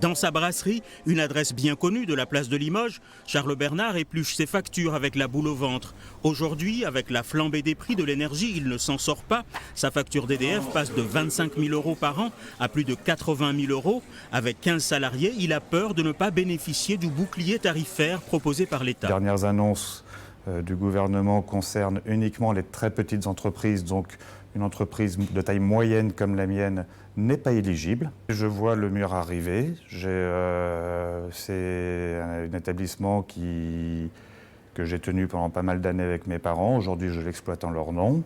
Dans sa brasserie, une adresse bien connue de la place de Limoges, Charles Bernard épluche ses factures avec la boule au ventre. Aujourd'hui, avec la flambée des prix de l'énergie, il ne s'en sort pas. Sa facture d'EDF passe de 25 000 € par an à plus de 80 000 €. Avec 15 salariés, il a peur de ne pas bénéficier du bouclier tarifaire proposé par l'État. Les dernières annonces du gouvernement concernent uniquement les très petites entreprises, donc une entreprise de taille moyenne comme la mienne n'est pas éligible. Je vois le mur arriver. C'est un établissement que j'ai tenu pendant pas mal d'années avec mes parents. Aujourd'hui, je l'exploite en leur nom.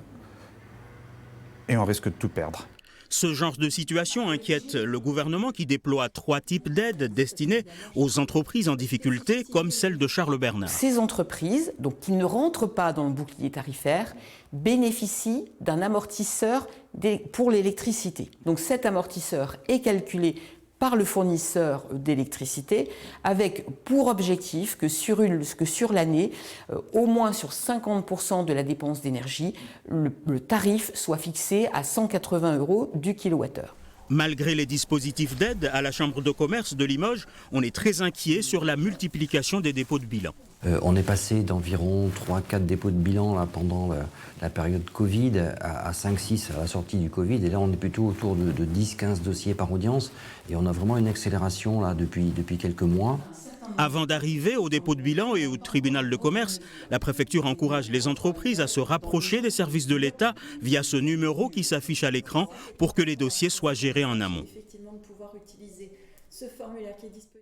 Et on risque de tout perdre. Ce genre de situation inquiète le gouvernement qui déploie 3 types d'aides destinées aux entreprises en difficulté comme celle de Charles Bernard. Ces entreprises, donc qui ne rentrent pas dans le bouclier tarifaire, bénéficient d'un amortisseur pour l'électricité. Donc cet amortisseur est calculé par le fournisseur d'électricité avec pour objectif que sur l'année, au moins sur 50% de la dépense d'énergie, le tarif soit fixé à 180 € du kilowattheure. Malgré les dispositifs d'aide à la Chambre de commerce de Limoges, on est très inquiet sur la multiplication des dépôts de bilan. On est passé d'environ 3-4 dépôts de bilan là, pendant la période Covid à 5-6 à la sortie du Covid. Et là, on est plutôt autour de 10-15 dossiers par audience. Et on a vraiment une accélération là, depuis quelques mois. Avant d'arriver au dépôt de bilan et au tribunal de commerce, la préfecture encourage les entreprises à se rapprocher des services de l'État via ce numéro qui s'affiche à l'écran pour que les dossiers soient gérés en amont.